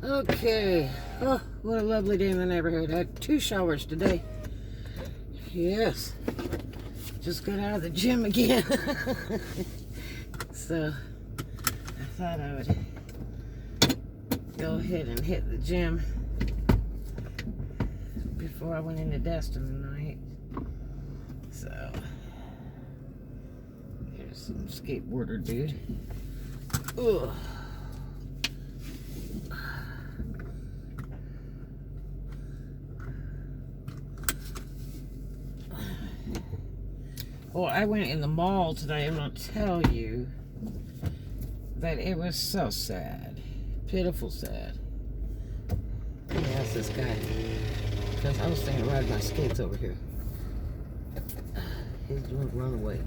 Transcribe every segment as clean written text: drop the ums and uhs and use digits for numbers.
Okay. Oh, what a lovely day in the neighborhood. I had 2 showers today. Yes. Just got out of the gym again. So, I thought I would go ahead and hit the gym before I went into Destin tonight. So, here's some skateboarder dude. Ugh. Well, I went in the mall today and I'll tell you that it was so sad. Pitiful sad. Let me ask this guy. Because I was thinking of riding my skates over here. He's doing run away.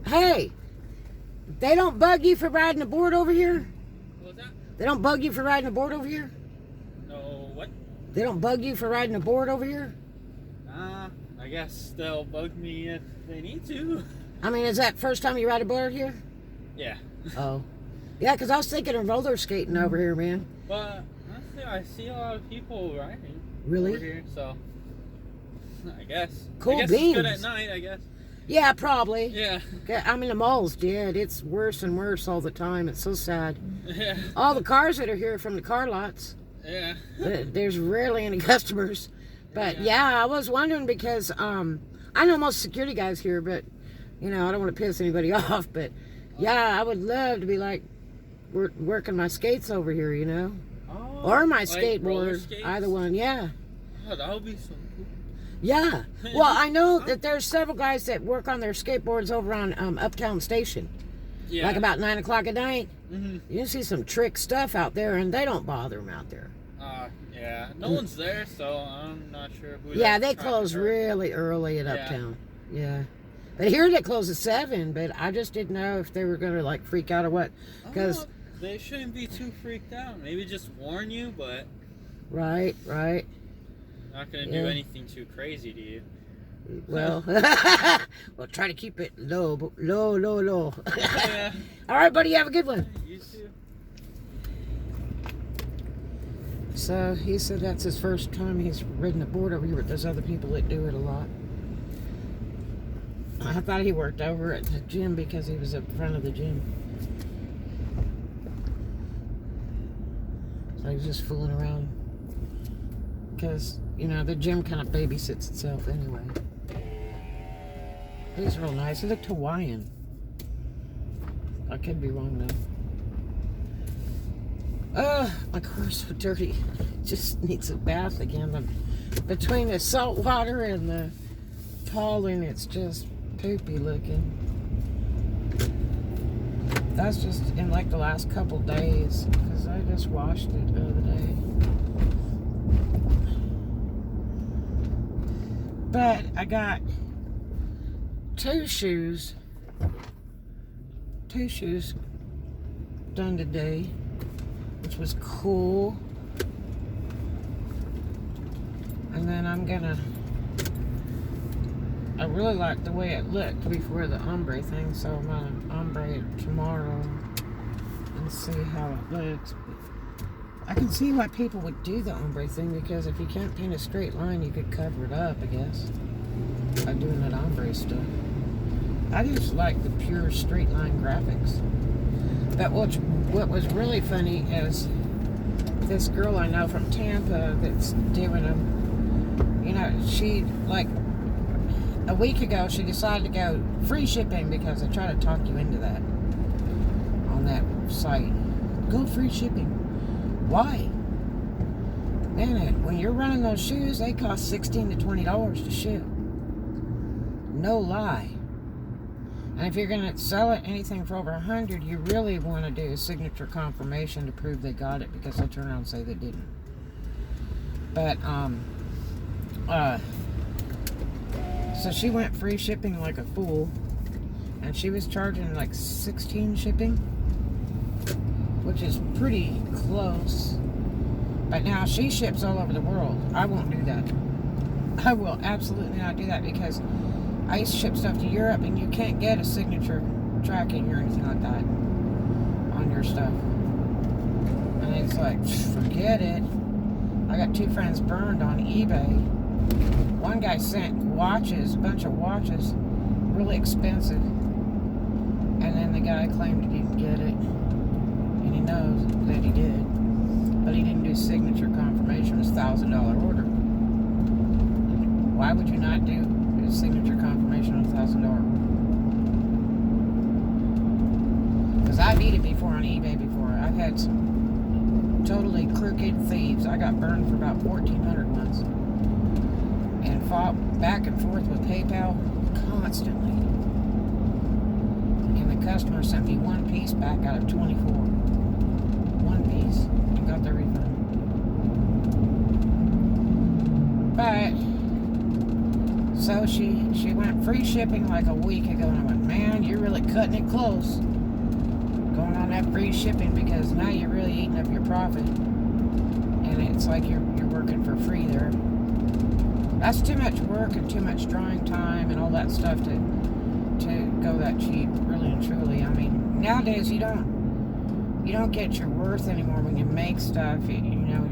Hey! They don't bug you for riding a board over here? What was that? They don't bug you for riding a board over here? No, what? They don't bug you for riding a board over here? I guess they'll bug me if they need to. I mean, is that first time you ride a board here? Yeah. Oh. Yeah, because I was thinking of roller skating over here, man. But honestly, I see a lot of people riding Really? over here, so I guess. Cool I guess beans. It's good at night, I guess. Yeah, probably. Yeah. I mean, the mall's dead. It's worse and worse all the time. It's so sad. Yeah. All the cars that are here from the car lots. Yeah. There's rarely any customers. But yeah, I was wondering because I know most security guys here, but you know, I don't want to piss anybody off. But yeah, I would love to be like working my skates over here, you know, or my like roller skateboard, skates? either one. Yeah. Oh, that would be so cool. Yeah. Well, I know that there's several guys that work on their skateboards over on Uptown Station. Yeah. Like about 9 o'clock at night. Mm-hmm. You see some trick stuff out there, and they don't bother them out there. Yeah. No one's there, so I'm not sure who. Yeah, they're they trying to close hurt. really early at Uptown. Yeah. But here they close at 7, but I just didn't know if they were going to like freak out or what. Because they shouldn't be too freaked out. Maybe just warn you, but Right. not going to do anything too crazy to you. Well, we'll try to keep it low. Yeah. All right, buddy, have a good one. You too. So he said that's his first time he's ridden a board over here, but there's other people that do it a lot. I thought he worked over at the gym because he was up front of the gym. So he was just fooling around. Because, you know, the gym kind of babysits itself anyway. He's real nice. He looked Hawaiian. I could be wrong though. My car's so dirty. Just needs a bath again. Between the salt water and the towing, it's just poopy looking. That's just in like the last couple days because I just washed it the other day. But I got two shoes done today, which was cool. And then I really like the way it looked before the ombre thing, so I'm gonna ombre it tomorrow and see how it looks. But I can see why people would do the ombre thing, because if you can't paint a straight line, you could cover it up, I guess, by doing that ombre stuff. I just like the pure straight line graphics. But what was really funny is this girl I know from Tampa that's doing them. You know, she, like, a week ago, she decided to go free shipping because they try to talk you into that on that site. Go free shipping. Why? Man, when you're running those shoes, they cost $16 to $20 to ship. No lie. And if you're going to sell it anything for over $100, you really want to do a signature confirmation to prove they got it, because they'll turn around and say they didn't. But, so she went free shipping like a fool, and she was charging like $16 shipping, which is pretty close. But now she ships all over the world. I won't do that. I will absolutely not do that, because I used to ship stuff to Europe, and you can't get a signature tracking or anything like that on your stuff. And it's like, forget it. I got 2 friends burned on eBay. One guy sent watches, a bunch of watches, really expensive. And then the guy claimed he didn't get it. And he knows that he did. But he didn't do signature confirmation. It was a $1,000 order. Why would you not do a signature confirmation on a $1,000 order? Because I've eaten it before on eBay before. I've had some totally crooked thieves. I got burned for about 1,400 once. And fought back and forth with PayPal constantly. And the customer sent me 1 piece back out of 24. 1 piece. And got the refund. But, so she went free shipping like a week ago. And I went, man, you're really cutting it close. Going on that free shipping because now you're really eating up your profit. And it's like you're working for free there. That's too much work and too much drawing time and all that stuff to go that cheap, really and truly. I mean, nowadays you don't get your worth anymore when you make stuff. You know,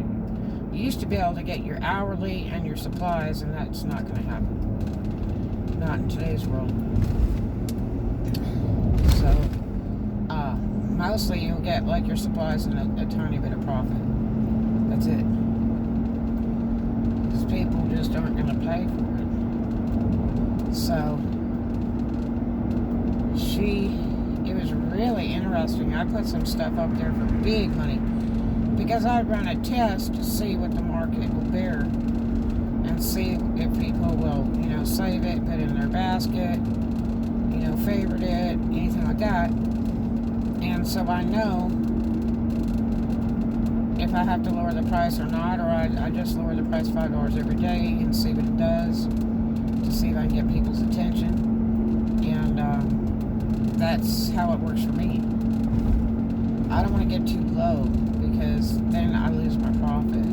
you used to be able to get your hourly and your supplies, and that's not going to happen. Not in today's world. So, mostly you'll get like your supplies and a tiny bit of profit. That's it. People just aren't going to pay for it. So, it was really interesting. I put some stuff up there for big money because I run a test to see what the market will bear and see if people will, save it, put it in their basket, favorite it, anything like that. And so I know if I have to lower the price or not, or I just lower the price $5 every day and see what it does to see if I can get people's attention. And that's how it works for me. I don't want to get too low because then I lose my profit.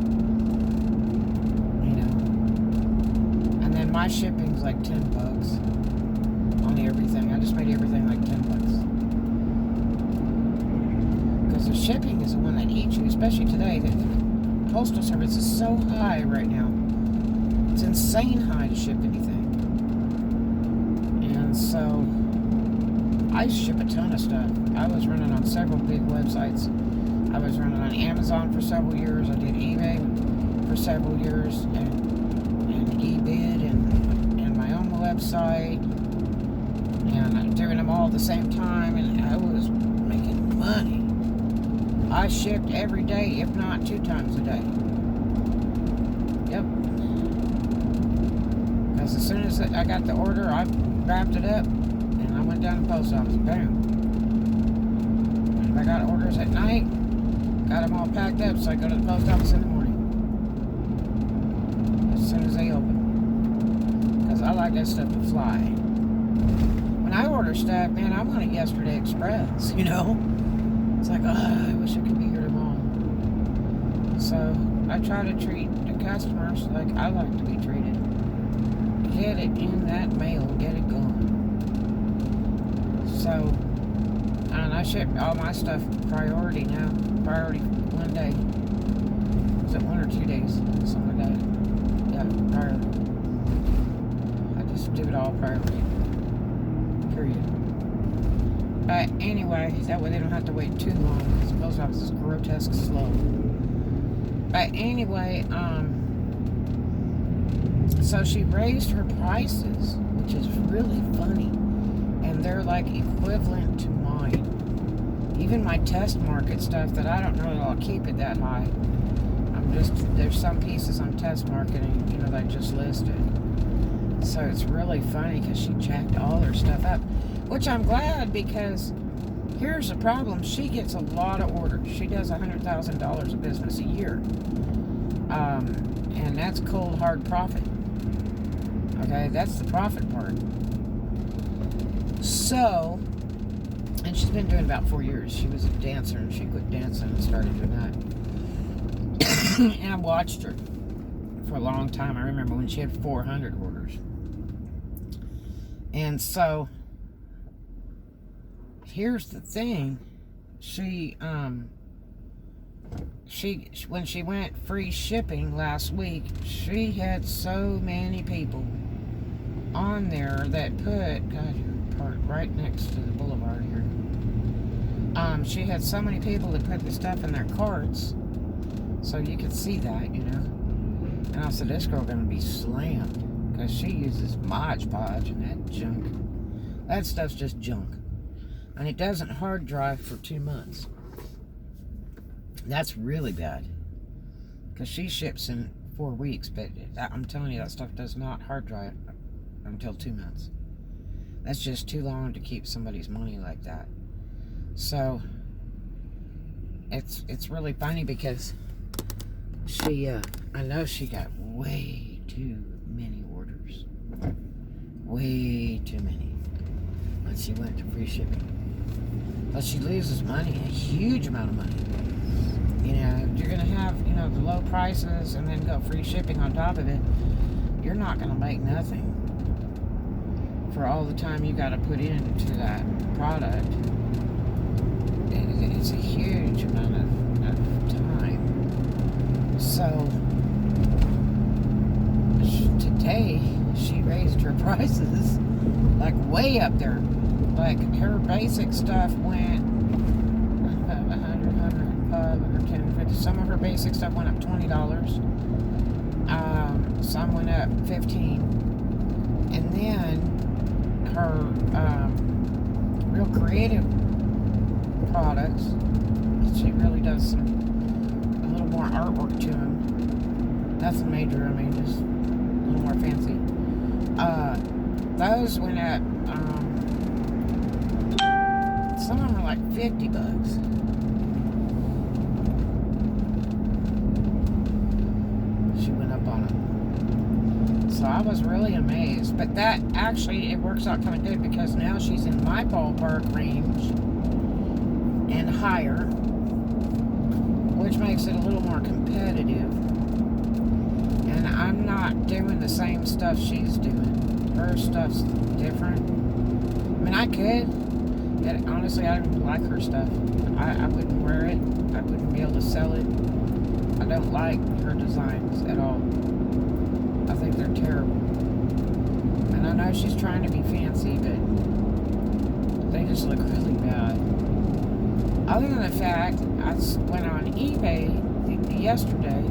And then my shipping's like $10 on everything. I just made everything like $10. The shipping is the one that eats you, especially today. The postal service is so high right now. It's insane high to ship anything. And so, I ship a ton of stuff. I was running on several big websites. I was running on Amazon for several years. I did eBay for several years. And eBid and my own website. And I'm doing them all at the same time. And I was making money. I shipped every day, if not 2 times a day. Yep. Because as soon as I got the order, I wrapped it up, and I went down to the post office. Boom. And if I got orders at night, got them all packed up, so I go to the post office in the morning. As soon as they open. Because I like that stuff to fly. When I order stuff, man, I want it yesterday express, It's like, I wish I could be here tomorrow. So, I try to treat the customers like I like to be treated. Get it in that mail, get it going. So, and I ship all my stuff priority now. Priority 1 day. Is it 1 or 2 days? Something like that. Yeah, priority. I just do it all priority. Period. But anyway, that way they don't have to wait too long because the post office is grotesque slow. But anyway, so she raised her prices, which is really funny. And they're like equivalent to mine. Even my test market stuff that I don't know that I'll keep it that high. There's some pieces on test marketing, that I just listed. So it's really funny because she jacked all her stuff up. Which I'm glad because here's the problem. She gets a lot of orders. She does $100,000 of business a year. And that's cold, hard profit. Okay, that's the profit part. So, and she's been doing it about 4 years. She was a dancer and she quit dancing and started doing that. And I watched her for a long time. I remember when she had 400 orders. And so, here's the thing. She when she went free shipping last week, she had so many people on there that put, God, you're parked right next to the boulevard here. She had so many people that put the stuff in their carts, so you could see that, you know. And I said, this girl gonna be slammed, because she uses Mod Podge and that junk. That stuff's just junk. And it doesn't hard dry for 2 months. That's really bad. Because she ships in 4 weeks, but I'm telling you, that stuff does not hard dry until 2 months. That's just too long to keep somebody's money like that. So, it's really funny because she, I know she got way too many orders. Way too many. When she went to free shipping. But she loses money, a huge amount of money. You know, if you're going to have, you know, the low prices and then go free shipping on top of it, you're not going to make nothing for all the time you got to put into that product. It's a huge amount of time. So, today, she raised her prices, like, way up there. Like, her basic stuff went 100, 105, 110, 50. Some of her basic stuff went up $20. Some went up $15. And then her real creative products, she really does a little more artwork to them. Nothing major, I mean, just a little more fancy. Those went up, some of them were like $50. She went up on them. So I was really amazed. But that actually, it works out kind of good because now she's in my ballpark range and higher, which makes it a little more competitive. And I'm not doing the same stuff she's doing. Her stuff's different. I mean, I could. But honestly, I don't like her stuff. I wouldn't wear it. I wouldn't be able to sell it. I don't like her designs at all. I think they're terrible. And I know she's trying to be fancy, but they just look really bad. Other than the fact, I went on eBay yesterday,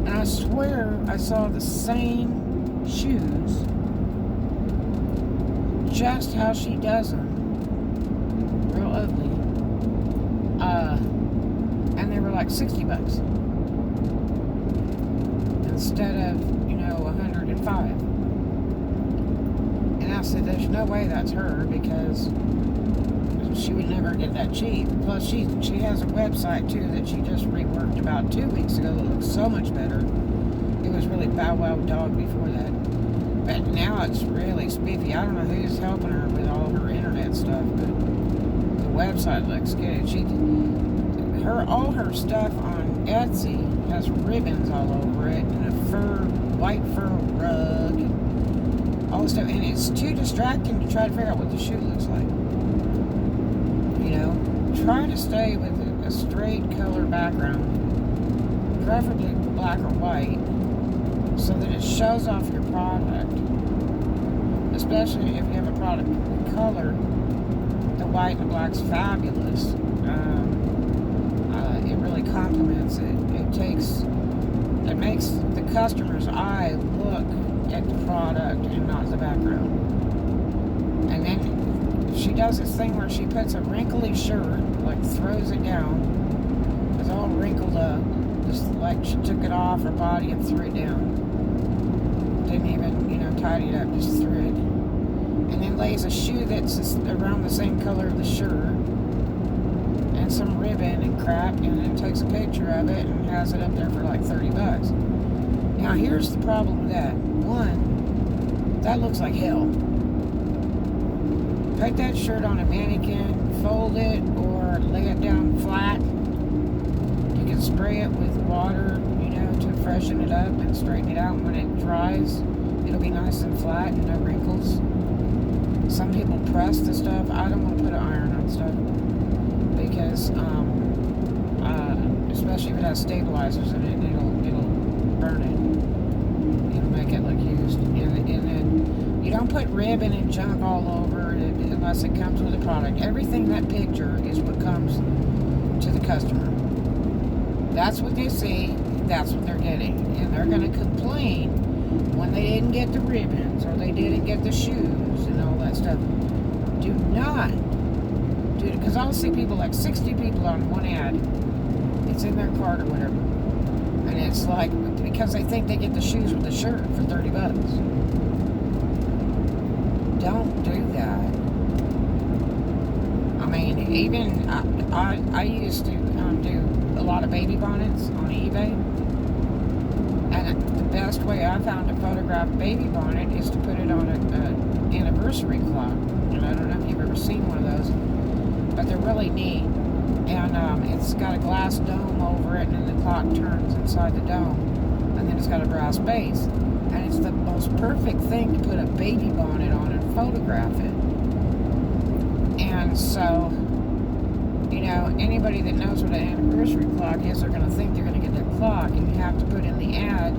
and I swear I saw the same shoes, just how she does them. Real ugly. And they were like $60 instead of, you know, 105. And I said, there's no way that's her because she would never get that cheap. Plus, she has a website too that she just reworked about 2 weeks ago that looks so much better. It was really Bow Wow Dog before that, but now it's really spiffy. I don't know who's helping her with all her internet stuff, but the website looks good. All her stuff on Etsy has ribbons all over it and a white fur rug and all this stuff, and it's too distracting to try to figure out what the shoe looks like. You know, try to stay with a straight color background, preferably black or white, so that it shows off your product. Especially if you have a product with color, the white and black's fabulous. It really complements it. It makes the customer's eye look at the product and not the background. And then she does this thing where she puts a wrinkly shirt, like throws it down, it's all wrinkled up, just like she took it off her body and threw it down. Didn't even, you know, tidy it up, just threw it. And then lays a shoe that's around the same color of the shirt, and some ribbon and crap, and then takes a picture of it and has it up there for like $30. Now here's the problem with that. One, that looks like hell. Put that shirt on a mannequin, fold it, or lay it down flat. You can spray it with water, you know, to freshen it up and straighten it out. When it dries, it'll be nice and flat and no wrinkles. Some people press the stuff. I don't want to put an iron on that stuff. Because, especially if it has stabilizers in it, it'll burn it. It'll make it look used. And then you don't put ribbon and junk all over it unless it comes with a product. Everything in that picture is what comes to the customer. That's what they see. That's what they're getting. And they're going to complain when they didn't get the ribbons or they didn't get the shoes and all that stuff. Do not do it, because I'll see people, like 60 people on one ad. It's in their cart or whatever. And it's like, because they think they get the shoes with the shirt for $30. Don't do that. I mean, even I used to do a lot of baby bonnets on eBay. And the best way I found to photograph a baby bonnet is to put it on an anniversary clock. And I don't know if you've ever seen one of those, but they're really neat. And it's got a glass dome over it, and then the clock turns inside the dome. And then it's got a brass base. And it's the most perfect thing to put a baby bonnet on and photograph it. And so, you know, anybody that knows what an anniversary clock is, they're going to think they're going to get that clock. And you have to put in the ad,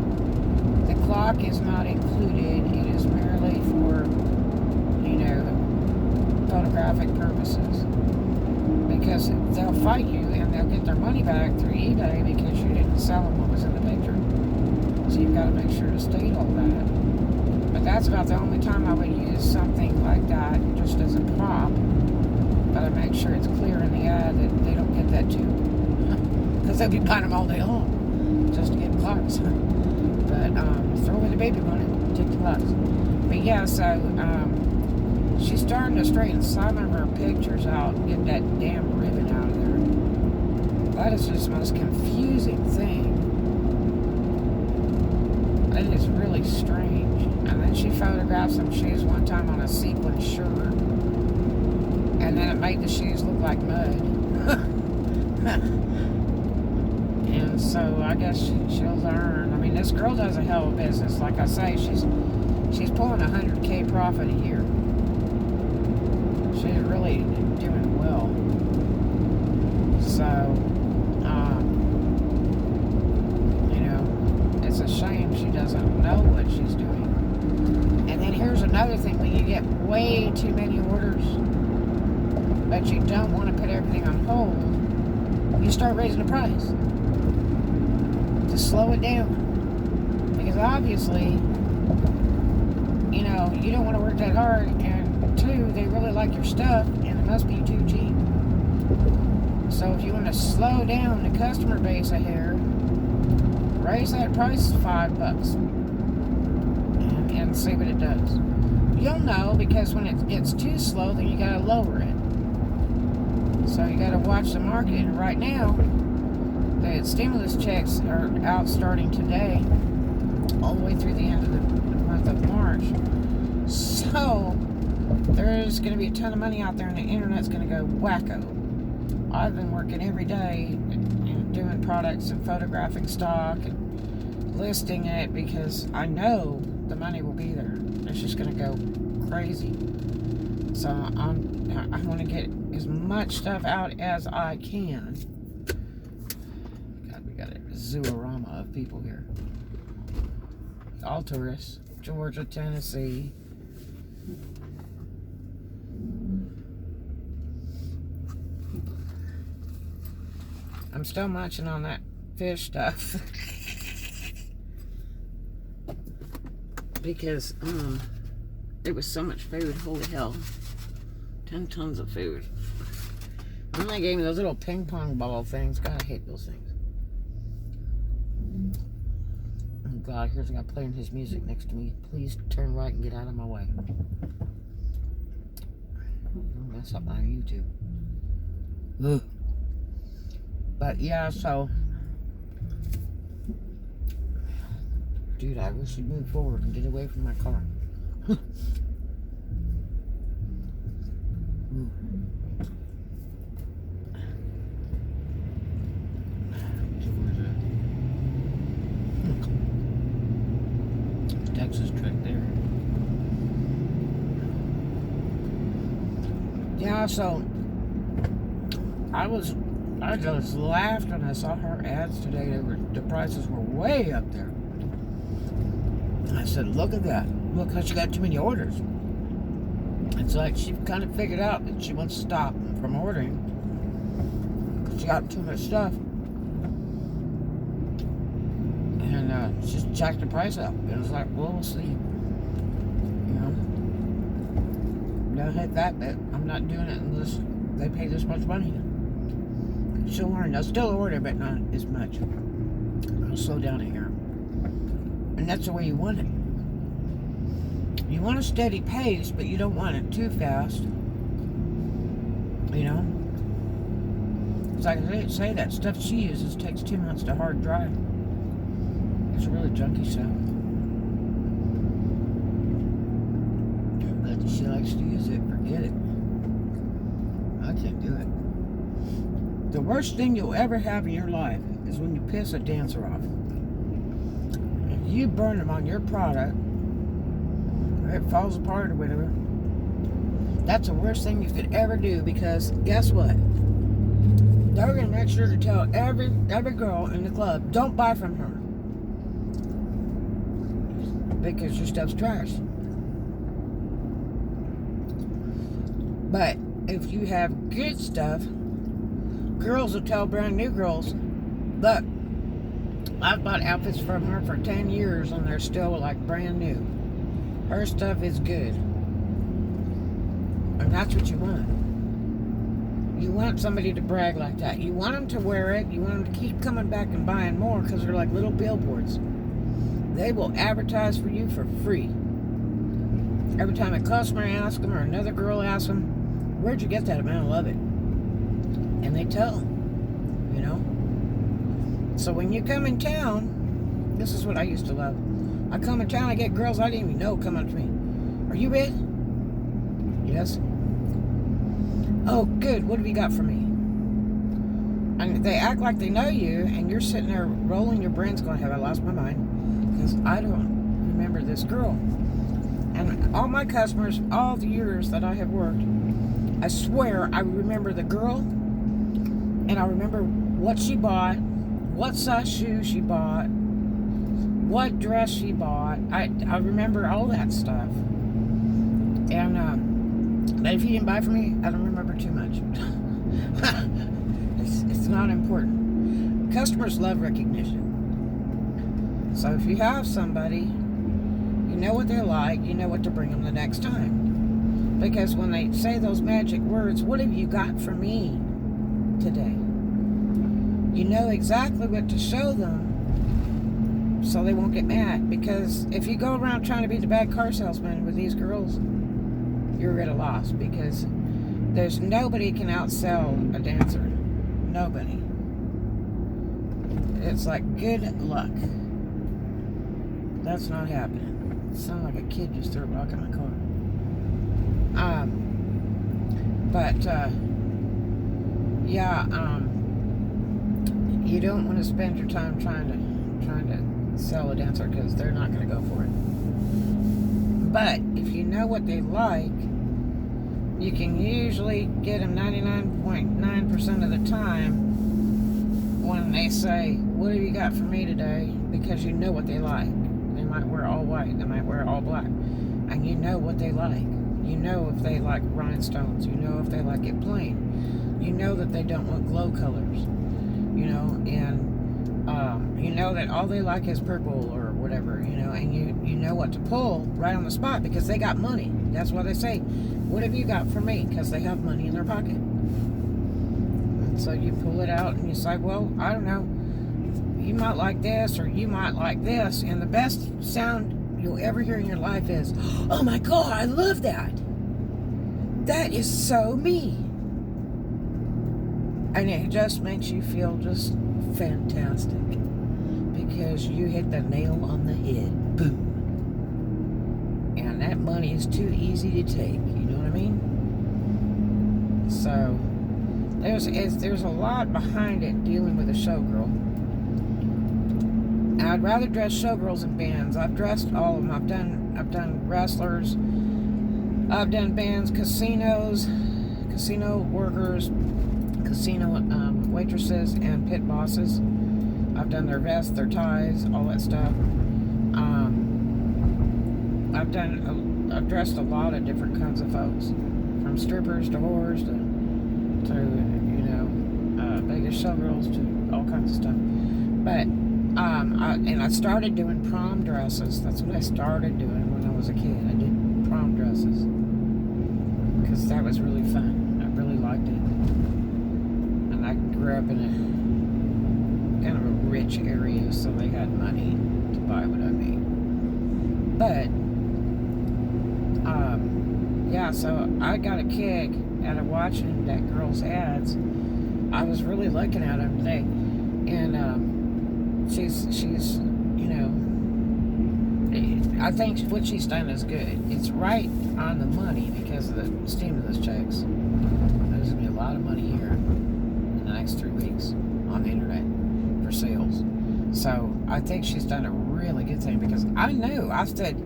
the clock is not included. It is merely for, you know, photographic purposes. Because they'll fight you and they'll get their money back through eBay because you didn't sell them what was in the picture. So you've got to make sure to state all that. But that's about the only time I would use something like that just as a prop. But I make sure it's clear in the ad that they don't get that too. Because they'll be buying them all day long just to get clocks. But throw away the baby bonnet, take the clocks. But yeah, so she's starting to straighten some of her pictures out and get that damn ribbon out of there. That is just the most confusing thing. It is really strange. And then she photographed some shoes one time on a sequin shirt. And then it made the shoes look like mud. And so I guess she'll learn. I mean, this girl does a hell of a business. Like I say, she's pulling $100K profit a year. She's really doing well. So, you know, it's a shame she doesn't know what she's doing. And then here's another thing. When you get way too many orders, but you don't want to put everything on hold, you start raising the price to slow it down. Because obviously, you know, you don't want to work that hard, and two, they really like your stuff, and it must be too cheap. So if you want to slow down the customer base a hair, raise that price $5 and see what it does. You'll know, because when it gets too slow, then you got to lower it. So you got to watch the market. And right now, the stimulus checks are out starting today, all the way through the end of the month of March. So there's going to be a ton of money out there, and the internet's going to go wacko. I've been working every day and doing products and photographing stock and listing it because I know the money will be there. It's just going to go crazy. So I want to get as much stuff out as I can. God, we got a zoorama of people here. All tourists. Georgia, Tennessee. I'm still munching on that fish stuff. Because it was so much food. Holy hell. 10 tons of food. And then they gave me those little ping pong ball things. God, I hate those things. Oh God, here's a guy playing his music next to me. Please turn right and get out of my way. Don't mess up my YouTube. Ugh. But yeah, so dude, I wish you'd move forward and get away from my car. Texas truck there. Yeah, so I just laughed when I saw her ads today. The prices were way up there. And I said, look at that. Look how she got too many orders. It's like she kind of figured out that she wants to stop from ordering. She got too much stuff. And she's jacked the price up. It was like, well, we'll see. You know? Don't hit that bit. I'm not doing it unless they pay this much money. She'll learn. They'll still order, but not as much. I'll slow down here. And that's the way you want it. You want a steady pace, but you don't want it too fast. You know? Because like I say, that stuff she uses takes 2 months to hard dry. It's really junky stuff. But she likes to use it, forget it. I can't do it. The worst thing you'll ever have in your life is when you piss a dancer off. If you burn them on your product, or it falls apart or whatever, that's the worst thing you could ever do, because guess what? They're going to make sure to tell every girl in the club, don't buy from her. Because your stuff's trash. But if you have good stuff, girls will tell brand new girls, look, I've bought outfits from her for 10 years and they're still like brand new. Her stuff is good. And that's what you want. You want somebody to brag like that. You want them to wear it. You want them to keep coming back and buying more, because they're like little billboards. They will advertise for you for free. Every time a customer asks them or another girl asks them, where'd you get that? Man, I love it. And they tell them, you know. So when you come in town, this is what I used to love. I come in town, I get girls I didn't even know come up to me. Are you Red? Yes. Oh, good. What have you got for me? And they act like they know you, and you're sitting there rolling your brains going, have I lost my mind? Because I don't remember this girl. And all my customers, all the years that I have worked, I swear I remember the girl, and I remember what she bought, what size shoe she bought, what dress she bought. I remember all that stuff. And but if you didn't buy from me, I don't remember too much. It's not important. Customers love recognition. So if you have somebody, you know what they like, you know what to bring them the next time. Because when they say those magic words, what have you got for me today? You know exactly what to show them so they won't get mad. Because if you go around trying to be the bad car salesman with these girls, you're at a loss, because there's nobody can outsell a dancer. Nobody. It's like, good luck. That's not happening. It sounded like a kid just threw a rock in my car. You don't want to spend your time trying to sell a dancer, because they're not going to go for it. But if you know what they like, you can usually get them 99.9% of the time when they say, what have you got for me today? Because you know what they like. They might wear all white, they might wear all black. And you know what they like. You know if they like rhinestones. You know if they like it plain. You know that they don't want glow colors. You know, and you know that all they like is purple or whatever, you know, and you know what to pull right on the spot, because they got money. That's why they say, what have you got for me? Because they have money in their pocket. And so you pull it out and you say, well, I don't know, you might like this or you might like this. And the best sound you'll ever hear in your life is, oh my God, I love that. That is so me. And it just makes you feel just fantastic, because you hit the nail on the head. Boom. And that money is too easy to take. You know what I mean? So there's a lot behind it dealing with a showgirl. I'd rather dress showgirls than bands. I've dressed all of them. I've done wrestlers. I've done bands, casino workers, casino waitresses and pit bosses. I've done their vests, their ties, all that stuff. I've dressed a lot of different kinds of folks, from strippers to whores to Vegas showgirls to all kinds of stuff. But I started doing prom dresses. That's what I started doing when I was a kid. I did prom dresses because that was really fun. I really liked it, and I grew up in a kind of a rich area, so they had money to buy what I made. But yeah, so I got a kick out of watching that girl's ads. I was really looking at them today, and she's I think what she's done is good. It's right on the money because of the stimulus checks. There's gonna be a lot of money here in the next 3 weeks on the internet for sales. So I think she's done a really good thing, because I said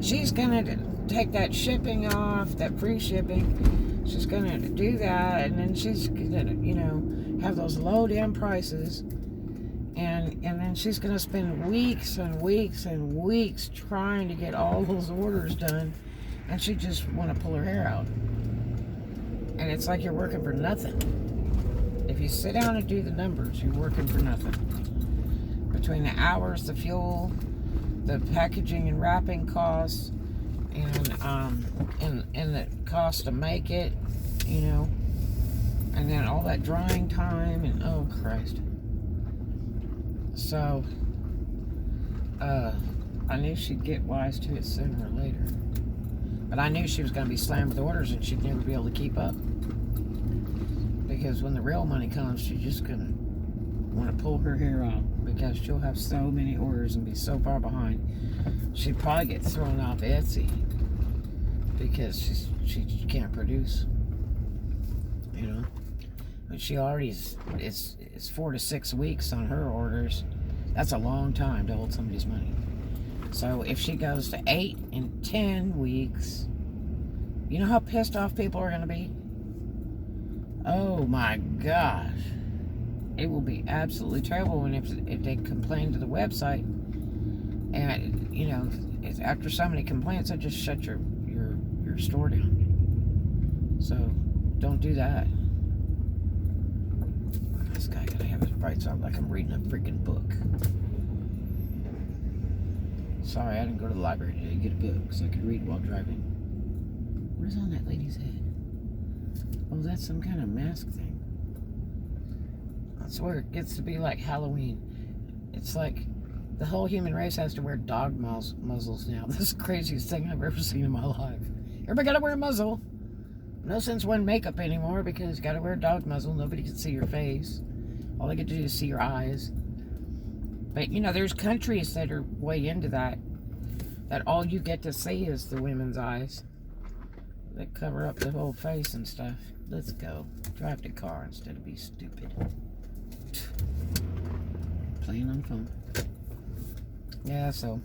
she's gonna take that shipping off, that free shipping. She's gonna do that, and then she's gonna, have those low down prices, and then she's gonna spend weeks and weeks and weeks trying to get all those orders done, and she just want to pull her hair out. And it's like you're working for nothing. If you sit down and do the numbers, you're working for nothing. Between the hours, the fuel, the packaging and wrapping costs, and the cost to make it, and then all that drying time, and oh Christ. So I knew she'd get wise to it sooner or later, but I knew she was going to be slammed with orders and she'd never be able to keep up, because when the real money comes, she's just going to want to pull her hair out, because she'll have so many orders and be so far behind. She'd probably get thrown off Etsy because she can't produce, But she already it's 4 to 6 weeks on her orders. That's a long time to hold somebody's money. So if she goes to 8 and 10 weeks, you know how pissed off people are going to be? Oh my gosh. It will be absolutely terrible when if they complain to the website, and it's after so many complaints, I just shut your store down. So don't do that. This guy gotta have his brights on like I'm reading a freaking book. Sorry, I didn't go to the library today to get a book so I could read while driving. What is on that lady's head? Oh, that's some kind of mask thing. I swear it gets to be like Halloween. It's like the whole human race has to wear dog muzzles now. This is the craziest thing I've ever seen in my life. Everybody gotta wear a muzzle. No sense wearing makeup anymore, because you gotta wear a dog muzzle. Nobody can see your face. All they get to do is see your eyes. But there's countries that are way into that all you get to see is the women's eyes. They cover up the whole face and stuff. Let's go. Drive the car instead of be stupid. Playing on phone. Yeah, so.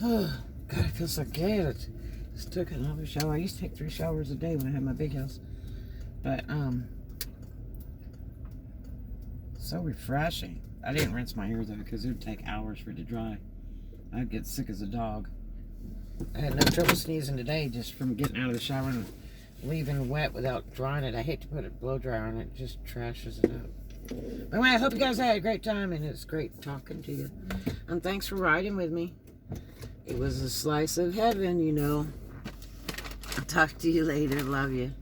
Oh, God, it feels so good. I just took another shower. I used to take 3 showers a day when I had my big house. But, so refreshing. I didn't rinse my hair, though, because it would take hours for it to dry. I'd get sick as a dog. I had no trouble sneezing today just from getting out of the shower and leaving wet without drying it. I hate to put a blow dryer on it. It just trashes it up. But anyway, I hope you guys had a great time, and it's great talking to you. And thanks for riding with me. It was a slice of heaven, I'll talk to you later. Love you.